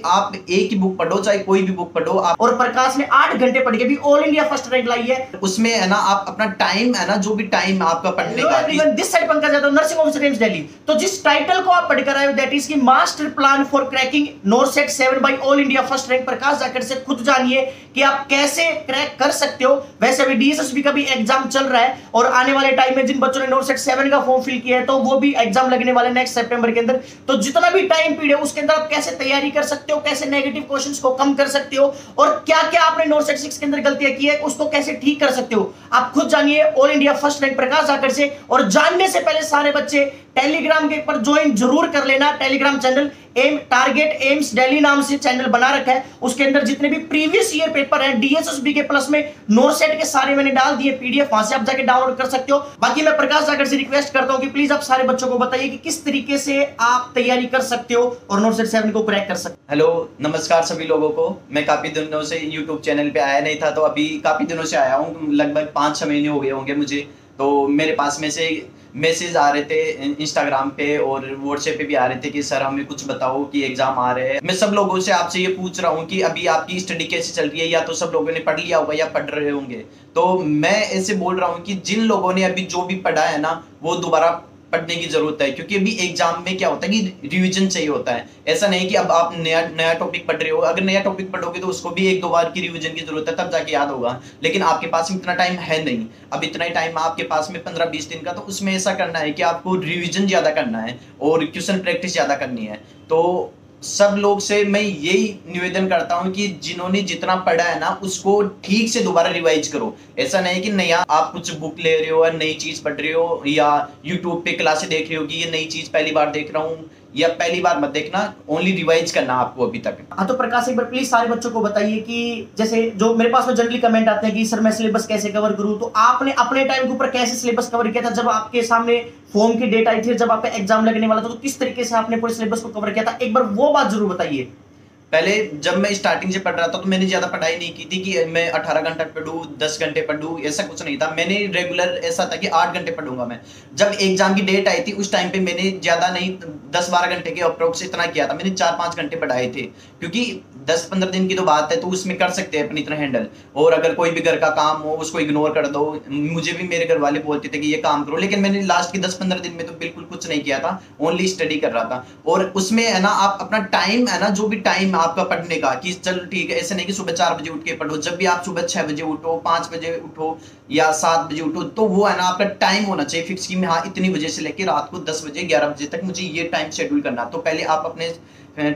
आप एक ही बुक पढ़ो, चाहे कोई भी बुक पढ़ो आप। और प्रकाश ने 8 घंटे पढ़ के भी ऑल इंडिया फर्स्ट रैंक लाई है। उसमें है ना आप अपना टाइम है ना, जो भी टाइम आपका पढ़ने का, this side Pankaj Yadav, nursing officer AIIMS Delhi. तो जिस टाइटल को आप पढ़कर आए हो that is key master plan for cracking NORCET 7 by all India first rank. प्रकाश जाकर से खुद जानिए कि आप कैसे क्रैक कर सकते हो। वैसे अभी डीएसएसबी का भी एग्जाम चल रहा है और आने वाले टाइम में जिन बच्चों ने नॉरसेट 7 का फॉर्म फिल किया है तो वो भी एग्जाम लगने वाले नेक्स्ट सितंबर के अंदर। तो जितना भी टाइम पीरियड है उसके अंदर आप कैसे तैयारी कर सकते हो, कैसे नेगेटिव क्वेश्चंस को कम कर सकते हो और क्या क्या आपने नॉरसेट 6 के अंदर गलतियां की है उसको कैसे ठीक कर सकते हो, आप खुद जानिए ऑल इंडिया फर्स्ट रैंक प्रकाश जाकर से। और जानने से पहले सारे बच्चे टेलीग्राम के ऊपर ज्वाइन जरूर कर लेना। Telegram channel aim target AIIMS Delhi नाम से चैनल बना रखा है। उसके अंदर जितने भी प्रीवियस ईयर पेपर है डीएसएसबी के प्लस में नॉरसेट के सारे मैंने डाल दिए पीडीएफ, वहां से आप जाके डाउनलोड कर सकते हो। बाकी मैं प्रकाश जाकर से रिक्वेस्ट करता हूं कि प्लीज आप सारे बच्चों को बताइए कि किस तरीके से आप तैयारी कर सकते हो और नॉरसेट 7 को क्रैक कर सकते हो। हेलो नमस्कार सभी लोगों को। मैं काफी दिनों से यूट्यूब चैनल पे आया नहीं था, तो अभी काफी दिनों से आया हूँ, लगभग 5-6 महीने हो गए होंगे मुझे। तो मेरे पास में से मैसेज आ रहे थे इंस्टाग्राम पे और व्हाट्सएप पे भी आ रहे थे कि सर हमें कुछ बताओ कि एग्जाम आ रहे हैं। मैं सब लोगों से आपसे ये पूछ रहा हूँ कि अभी आपकी स्टडी कैसे चल रही है, या तो सब लोगों ने पढ़ लिया होगा या पढ़ रहे होंगे। तो मैं ऐसे बोल रहा हूँ कि जिन लोगों ने अभी जो भी पढ़ा है ना वो दोबारा पढ़ने की जरूरत है, क्योंकि अभी एग्जाम में क्या होता है कि रिवीजन चाहिए होता है। ऐसा नहीं कि अब आप नया टॉपिक पढ़ रहे हो, अगर नया टॉपिक पढ़ोगे तो उसको भी 1-2 बार की रिवीजन की जरूरत है, तब जाके याद होगा। लेकिन आपके पास इतना टाइम है नहीं, अब इतना ही टाइम आपके पास में 15-20 दिन का, तो उसमें ऐसा करना है कि आपको रिवीजन ज्यादा करना है और क्वेश्चन प्रैक्टिस ज्यादा करनी है। तो सब लोग से मैं यही निवेदन करता हूं कि जिन्होंने जितना पढ़ा है ना उसको ठीक से दोबारा रिवाइज करो। ऐसा नहीं कि नया आप कुछ बुक ले रहे हो या नई चीज पढ़ रहे हो या यूट्यूब पे क्लासेस देख रहे हो कि ये नई चीज पहली बार देख रहा हूँ, या पहली बार मत देखना, ओनली रिवाइज करना आपको अभी तक। हाँ तो प्रकाश एक बार प्लीज सारे बच्चों को बताइए कि जैसे जो मेरे पास में जनरली कमेंट आते हैं कि सर मैं सिलेबस कैसे कवर करूं, तो आपने अपने टाइम के ऊपर कैसे सिलेबस कवर किया था जब आपके सामने फॉर्म की डेट आई थी, जब आपका एग्जाम लगने वाला था, तो किस तरीके से आपने पूरे सिलेबस को कवर किया था, एक बार वो बात जरूर बताइए। पहले जब मैं स्टार्टिंग से पढ़ रहा था तो मैंने ज्यादा पढ़ाई नहीं की थी कि मैं 18 घंटा पढ़ूं, 10 घंटे पढ़ूं, ऐसा कुछ नहीं था। मैंने रेगुलर ऐसा था कि 8 घंटे पढ़ूंगा मैं। जब एग्जाम की डेट आई थी उस टाइम पे मैंने ज्यादा नहीं 10-12 घंटे के अप्रोक्स इतना किया था। मैंने 4-5 घंटे पढ़ाए थे, क्योंकि 10-15 दिन की तो बात है, तो उसमें कर सकते हैं अपनी तरह हैंडल। और अगर कोई भी घर का काम हो उसको इग्नोर कर दो। मुझे भी मेरे घर वाले बोलते थे कि ये काम करो, लेकिन मैंने लास्ट के 10-15 दिन में तो बिल्कुल कुछ नहीं किया था, ओनली स्टडी कर रहा था। और उसमें है ना आप अपना टाइम है ना, जो भी टाइम आपका पढ़ने का, कि चल ठीक है, ऐसे नहीं कि सुबह 4 बजे उठ के पढ़ो। जब भी आप सुबह 6 बजे उठो, 5 बजे उठो या 7 बजे उठो, तो वो है ना आपका टाइम होना चाहिए फिक्स कि मैं हाँ इतनी बजे से लेकर रात को 10 बजे 11 बजे तक मुझे ये टाइम शेड्यूल करना। तो पहले आप अपने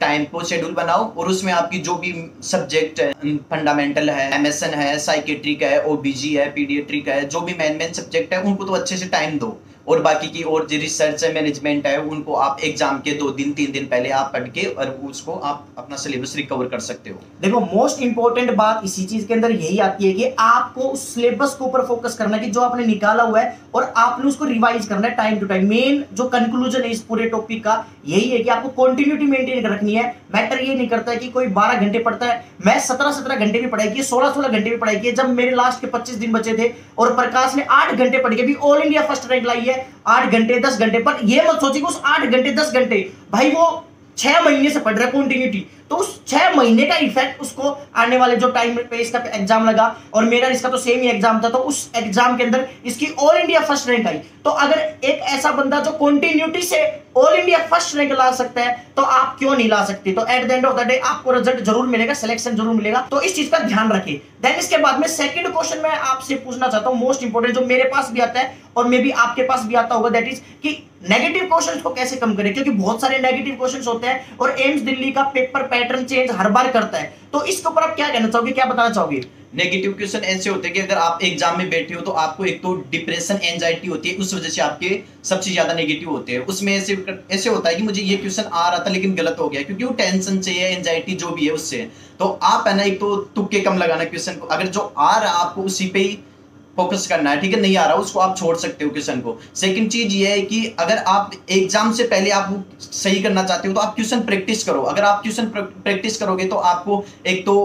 टाइम को शेड्यूल बनाओ और उसमें आपकी जो भी सब्जेक्ट है, फंडामेंटल है, एमएसएन है, साइकेट्रिक है, ओबीजी है, पीडियाट्रिक है, जो भी मेन सब्जेक्ट है उनको तो अच्छे से टाइम दो। और बाकी की और जो रिसर्च है, मैनेजमेंट है, उनको आप एग्जाम के 2-3 दिन पहले आप पढ़ के और उसको आप अपना सिलेबस रिकवर कर सकते हो। देखो मोस्ट इंपॉर्टेंट बात इसी चीज के अंदर यही आती है कि आपको उस सिलेबस के ऊपर फोकस करना है कि जो आपने निकाला हुआ है और आपने उसको रिवाइज करना है टाइम टू टाइम। मेन जो कंक्लूजन है इस पूरे टॉपिक का यही है कि आपको कंटिन्यूटी मेंटेन रखनी है। मैटर ये नहीं करता है कि कोई 12 घंटे पढ़ता है, मैं 17-17 घंटे भी पढ़ाई की, 16-16 घंटे भी पढ़ाई की। जब मेरे लास्ट के 25 दिन बचे थे और प्रकाश ने 8 घंटे पढ़ के भी ऑल इंडिया फर्स्ट रैंक लाई है 8 घंटे 10 घंटे पर। ये मत सोचिए कि उस 8 घंटे 10 घंटे भाई वो 6 महीने से पढ़ रहा है कंटिन्यूटी, तो उस 6 महीने का इफेक्ट उसको आने वाले जो टाइम पे इसका एग्जाम लगा और मेरा इसका तो सेम ही एग्जाम था, तो उस एग्जाम के अंदर इसकी ऑल इंडिया फर्स्ट रैंक आई। तो अगर एक ऐसा बंदा जो कंटिन्यूटी से ऑल इंडिया फर्स्ट रैंक ला सकता है तो आप क्यों नहीं ला सकते। तो at the end of the day आपको रिजल्ट जरूर मिलेगा, सिलेक्शन जरूर मिलेगा, तो इस चीज का ध्यान रखिए। देन इसके बाद में सेकंड क्वेश्चन मैं आपसे पूछना चाहता हूं, मोस्ट इंपोर्टेंट, जो मेरे पास भी आता है और मे बी आपके पास भी आता होगा, दैट इज कि नेगेटिव क्वेश्चंस को कैसे कम करें, क्योंकि बहुत सारे नेगेटिव क्वेश्चंस होते हैं और एम्स दिल्ली का पेपर पैटर्न चेंज हर बार करता है। तो इसके ऊपर आप क्या कहना चाहोगे, क्या बताना चाहोगे। नेगेटिव क्वेश्चन ऐसे होते हैं कि अगर आप एग्जाम में बैठे हो तो आपको एक तो डिप्रेशन, एंजाइटी होती है, उस वजह से आपके सबसे ज्यादा नेगेटिव होते हैं। उसमें ऐसे होता है कि मुझे ये क्वेश्चन आ रहा था लेकिन गलत हो गया, क्योंकि वो टेंशन से है, एंजाइटी जो भी है उससे। तो आप है ना एक तो तुक्के कम लगाना क्वेश्चन को, अगर जो आ रहा आपको उसी पे ही फोकस करना है, ठीक है। नहीं आ रहा उसको आप छोड़ सकते हो क्वेश्चन को। सेकंड चीज ये है कि अगर आप एग्जाम से पहले आप सही करना चाहते हो तो आप क्वेश्चन प्रैक्टिस करो। अगर आप क्वेश्चन प्रैक्टिस करोगे तो आपको एक तो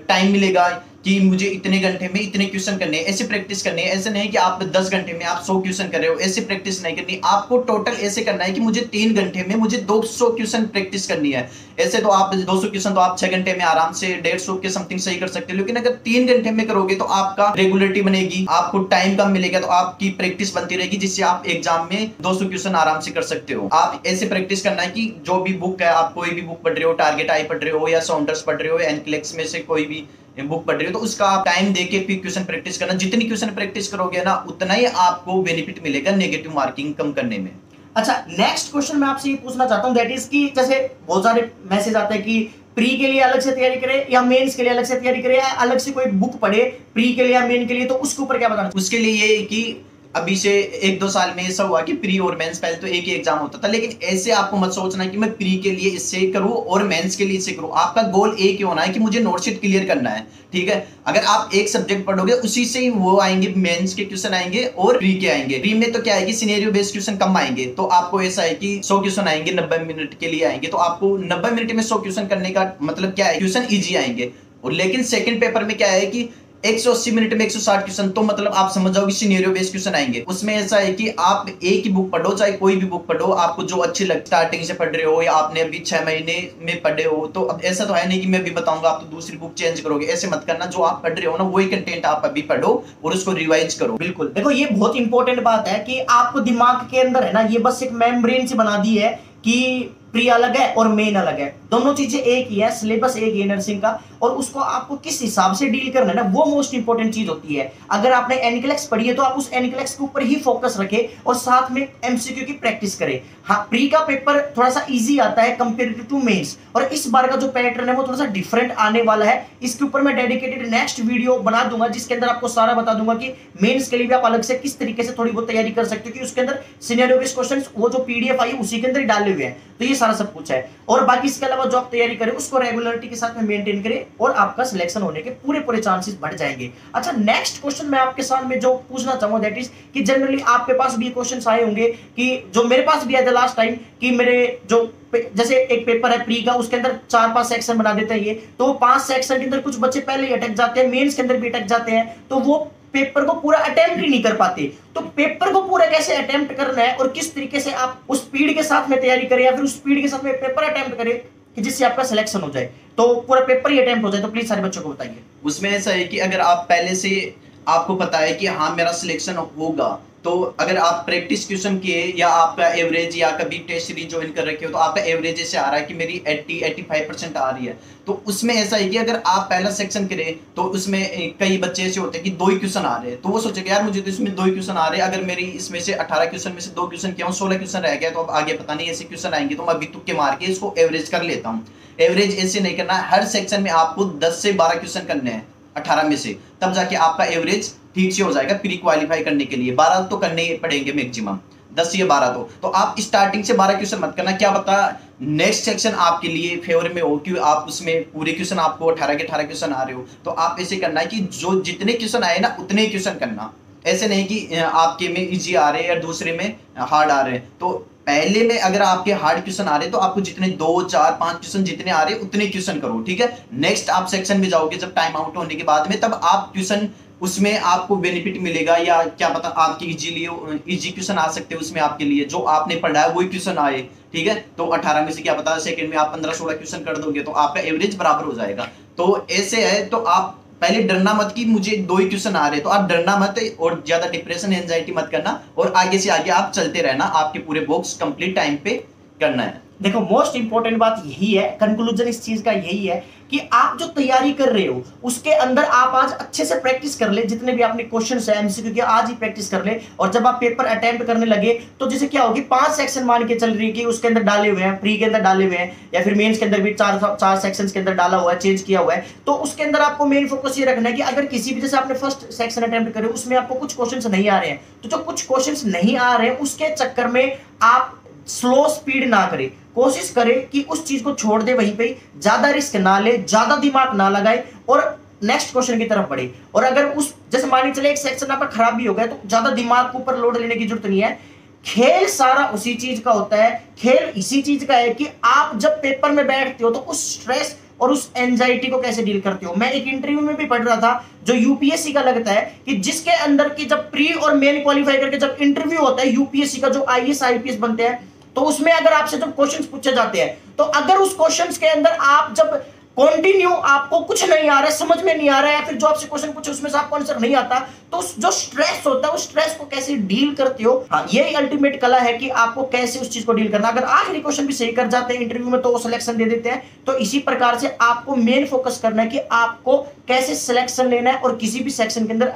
टाइम मिलेगा, कि मुझे इतने घंटे में इतने क्वेश्चन करने हैं, ऐसे प्रैक्टिस करनी है। ऐसे नहीं कि आप 10 घंटे में आप 100 क्वेश्चन कर रहे हो, ऐसे प्रैक्टिस नहीं करनी। आपको टोटल ऐसे करना है कि मुझे 3 घंटे में मुझे 200 क्वेश्चन प्रैक्टिस करनी है। ऐसे तो आप 200 क्वेश्चन तो आप 6 घंटे में आराम से 150 के समथिंग सही कर सकते हो, लेकिन अगर 3 घंटे में करोगे तो आपका रेगुलरिटी बनेगी, आपको टाइम कम मिलेगा, तो आपकी प्रैक्टिस बनती रहेगी, जिससे आप एग्जाम में 200 क्वेश्चन आराम से कर सकते हो। आप ऐसे प्रैक्टिस करना है कि जो भी बुक है, आप कोई भी बुक पढ़ रहे हो, टारगेट आई पढ़ रहे हो या साउंडर्स पढ़ रहे हो, एनक्लेक्स में से कोई भी बुक पढ़ रहे हो, तो उसका आप टाइम देके फिर क्वेश्चन प्रैक्टिस करना। जितनी क्वेश्चन प्रैक्टिस करोगे ना, उतना ही आपको बेनिफिट मिलेगा नेगेटिव मार्किंग कम करने में। अच्छा, नेक्स्ट क्वेश्चन मैं आपसे ये पूछना चाहता हूँ, दैट इज कि जैसे बहुत सारे मैसेज आते हैं कि प्री के लिए अलग से तैयारी करें या मेंस के लिए अलग से तैयारी करें या अलग से कोई बुक पढ़े प्री के लिए या मेन के लिए, तो उसके ऊपर क्या बताना? उसके लिए ये कि अभी से 1-2 साल में ऐसा हुआ कि प्री और मेंस पहले तो एक ही एग्जाम होता था, लेकिन ऐसे आपको मत सोचना कि मैं प्री के लिए इससे करूं और मेंस के लिए इससे करूं। आपका गोल एक ही होना है कि मुझे नोटशीट क्लियर करना है, ठीक है। अगर आप एक सब्जेक्ट पढ़ोगे उसी से ही वो आएंगे, मेंस के क्वेश्चन आएंगे और प्री के आएंगे। प्री में तो क्या है कि सिनेरियो बेस्ड क्वेश्चन कम आएंगे, तो आपको ऐसा है कि 100 क्वेश्चन आएंगे 90 मिनट के लिए आएंगे, तो आपको 90 मिनट में 100 क्वेश्चन करने का मतलब क्या है, क्वेश्चन ईजी आएंगे। और लेकिन सेकंड पेपर में क्या है कि 180 मिनट में 160 क्वेश्चन, तो मतलब आप समझ जाओ कि सिनेरियो बेस्ड क्वेश्चन आएंगे। उसमें ऐसा है कि आप एक ही बुक पढ़ो, चाहे कोई भी बुक पढ़ो, आपको जो अच्छी लगे, स्टार्टिंग से पढ़ रहे हो या आपने अभी 6 महीने में पढ़े हो, तो अब ऐसा तो है नहीं कि मैं भी बताऊंगा आप तो दूसरी बुक चेंज करोगे, ऐसे मत करना। जो आप पढ़ रहे हो ना, वही कंटेंट आप अभी पढ़ो और उसको रिवाइज करो। बिल्कुल, देखो ये बहुत इंपॉर्टेंट बात है कि आपको दिमाग के अंदर है ना, ये बस एक मेम्ब्रेन से बना दी है कि प्री अलग है और मेन अलग है, दोनों चीजें एक ही है, सिलेबस एक ही है नर्सिंग का, और उसको आपको किस हिसाब से डील करना है ना, वो मोस्ट इंपॉर्टेंट चीज होती है। अगर आपने एनक्लेक्स पढ़ी है तो आप उस एनक्लेक्स के ऊपर ही फोकस रखें और साथ में एमसीक्यू की प्रैक्टिस करें। हाँ, प्री का पेपर थोड़ा सा इजी आता है कंपेरेटिव टू मेंस, और इस बार का जो पैटर्न है वो थोड़ा सा डिफरेंट आने वाला है। इसके ऊपर मैं डेडिकेटेड नेक्स्ट वीडियो बना दूंगा, जिसके अंदर आपको सारा बता दूंगा कि मेंस के लिए भी आप अलग से किस तरीके से थोड़ी बहुत तैयारी कर सकते हो, कि उसके अंदर सिनेरियो बेस्ड क्वेश्चंस वो जो पीडीएफ आई उसी के अंदर ही डाले हुए हैं, तो ये सारा सब कुछ है। और बाकी इसके अलावा जो आप तैयारी करें उसको रेगुलरिटी के साथ में मेंटेन करें और आपका सिलेक्शन होने के पूरे चांसेस बढ़ जाएंगे। अच्छा, नेक्स्ट क्वेश्चन मैं आपके सामने जो पूछना चाहूंगा, दैट इज कि जनरली आपके पास भी क्वेश्चंस आए होंगे कि जो मेरे पास भी आया था लास्ट टाइम, कि मेरे जो जैसे एक पेपर है प्री का, उसके अंदर 4-5 सेक्शन बना देते हैं ये, तो 5 सेक्शन के अंदर कुछ बच्चे पहले ही अटक जाते हैं, मेंस के अंदर भी अटक जाते हैं, तो वो पेपर को पूरा अटेम्प्ट ही नहीं कर पाते। तो पेपर को पूरा कैसे अटेम्प्ट करना है और किस तरीके से आप उस स्पीड के साथ में तैयारी करें या फिर उस स्पीड के साथ में पेपर अटेम्प्ट करें कि जिससे आपका सिलेक्शन हो जाए, तो पूरा पेपर ही अटेम्प्ट हो जाए, तो प्लीज सारे बच्चों को बताइए। उसमें ऐसा है कि अगर आप पहले से आपको पता है कि हाँ मेरा सिलेक्शन होगा, तो अगर आप प्रैक्टिस क्वेश्चन किए या आपका एवरेज या कभी टेस्ट सीरीज ज्वाइन कर रखे हो, तो आपका एवरेज ऐसे आ रहा है कि मेरी 80-85% आ रही है, तो उसमें ऐसा है कि अगर आप पहला सेक्शन करें तो उसमें कई बच्चे ऐसे होते हैं कि 2 ही क्वेश्चन आ रहे हैं, तो वो सोचेगा यार मुझे तो इसमें 2 ही क्वेश्चन आ रहे हैं, अगर मेरी इसमें से 18 क्वेश्चन में से 2 क्वेश्चन किया हूँ, 16 क्वेश्चन रह गया, तो अब आगे पता नहीं ऐसे क्वेश्चन आएंगे, तो मैं अभी तुक्के मार के इसको एवरेज कर लेता हूँ। एवरेज ऐसे नहीं करना, हर सेक्शन में आपको 10 से 12 क्वेश्चन करने हैं 18 में से, तब जाके आपका एवरेज ठीक से हो जाएगा। प्री क्वालिफाई करने के लिए 12 तो करने ही पड़ेंगे मैक्सिमम, 10 या 12 तो आप स्टार्टिंग से 12 क्वेश्चन मत करना, क्या पता नेक्स्ट सेक्शन आपके लिए फेवर में हो, कि आप उसमें पूरे क्वेश्चन आपको 18 के 18 क्वेश्चन आ रहे हो, तो आप ऐसे करना है कि जो जितने क्वेश्चन आए ना उतने क्वेश्चन करना, ऐसे नहीं कि आपके में इजी आ रहे हैं या दूसरे में हार्ड आ रहे हैं। तो पहले में अगर आपके हार्ड क्वेश्चन आ रहे हैं तो आपको जितने 2, 4, 5 क्वेश्चन जितने आ रहे हैं उतने क्वेश्चन करो, ठीक है। नेक्स्ट आप सेक्शन में जाओगे जब टाइम आउट होने के बाद में, तब आप क्वेश्चन उसमें आपको बेनिफिट मिलेगा, या क्या पता आपकी इजी क्वेश्चन आ सकते हैं उसमें, आपके लिए जो आपने पढ़ा है वही क्वेश्चन आए, ठीक है। तो 18 में से क्या पता सेकंड में आप 15-16 क्वेश्चन कर दोगे, तो आपका एवरेज बराबर हो जाएगा। तो ऐसे है, तो आप पहले डरना मत कि मुझे 2 ही क्वेश्चन आ रहे, तो आप डरना मत और ज्यादा डिप्रेशन एंजाइटी मत करना, और आगे से आगे आप चलते रहना, आपके पूरे बॉक्स कंप्लीट टाइम पे करना है। देखो मोस्ट इंपॉर्टेंट बात यही है, कंक्लूजन इस चीज का यही है कि आप जो तैयारी कर रहे हो उसके अंदर आप आज अच्छे से प्रैक्टिस कर ले, जितने भी आपने क्वेश्चंस है एमसीक्यू के आज ही प्रैक्टिस कर ले, और जब आप पेपर अटेम्प्ट करने लगे तो जैसे क्या होगी, 5 सेक्शन मान के चल रही है कि उसके अंदर डाले हुए हैं, प्री के अंदर डाले हुए हैं, या फिर मेंस के अंदर भी 4 सेक्शंस के अंदर डाला हुआ है, चेंज किया हुआ है, तो उसके अंदर आपको मेन फोकस ये रखना है कि अगर किसी वजह से आपने फर्स्ट सेक्शन अटेम्प्ट करे उसमें आपको कुछ क्वेश्चंस नहीं आ रहे हैं, तो जो कुछ क्वेश्चंस नहीं आ रहे हैं उसके चक्कर में आप स्लो स्पीड ना करें, कोशिश करें कि उस चीज को छोड़ दे वहीं पे, ज्यादा रिस्क ना ले, ज्यादा दिमाग ना लगाए और नेक्स्ट क्वेश्चन की तरफ बढ़े। और अगर उस जैसे मान चले एक सेक्शन आपका खराब भी हो गया, तो ज्यादा दिमाग के ऊपर लोड लेने की जरूरत नहीं है। खेल सारा उसी चीज का होता है, खेल इसी चीज का है कि आप जब पेपर में बैठते हो तो उस स्ट्रेस और उस एंजाइटी को कैसे डील करते हो। मैं एक इंटरव्यू में भी पढ़ रहा था जो यूपीएससी का लगता है कि जिसके अंदर की जब प्री और मेन क्वालिफाई करके जब इंटरव्यू होता है यूपीएससी का, जो आईएएस आईपीएस बनते हैं, तो उसमें अगर आपसे जब क्वेश्चंस पूछे जाते हैं, तो अगर उस क्वेश्चंस के अंदर आप जब कंटिन्यू आपको कुछ नहीं आ रहा है, समझ में नहीं आ रहा है, या फिर जो आपसे क्वेश्चन पूछे उसमें से आपको आंसर नहीं आता, तो जो स्ट्रेस होता है उस स्ट्रेस को कैसे डील करते हो। हाँ, यही अल्टीमेट कला है कि आपको कैसे उस चीज को डील करना। अगर आखिरी क्वेश्चन भी सही कर जाते हैं इंटरव्यू में तो वो सिलेक्शन दे देते हैं। तो इसी प्रकार से आपको मेन फोकस करना है कि आपको कैसे सिलेक्शन लेना है और किसी भी सेक्शन के अंदर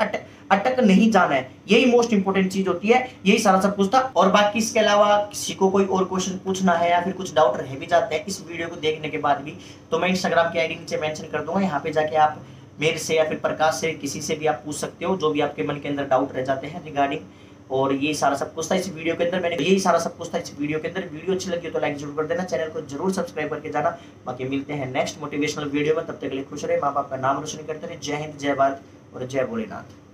अटक नहीं जाना है। यही मोस्ट इंपोर्टेंट चीज होती है। यही सारा सब कुछ था। और बाकी इसके अलावा किसी को कोई और क्वेश्चन पूछना है या फिर कुछ डाउट रह भी जाते हैं इस वीडियो को देखने के बाद भी, तो मैं इंस्टाग्राम की आईडी नीचे मेंशन कर दूंगा, यहाँ पे जाके आप मेरे से या फिर प्रकाश से किसी से भी आप पूछ सकते हो जो भी आपके मन के अंदर डाउट रह जाते हैं रिगार्डिंग। और ये सारा सब कुछ था इस वीडियो के अंदर। मैंने यही सारा सब कुछ था इस वीडियो के अंदर। वीडियो अच्छी लगी हो तो लाइक जरूर कर देना, चैनल को जरूर सब्सक्राइब करके जाना। बाकी मिलते हैं नेक्स्ट मोटिवेशनल वीडियो में, तब तक के लिए खुश रहे, माँ बाप का नाम रोशन करते रहे। जय हिंद, जय भारत और जय भोलेनाथ।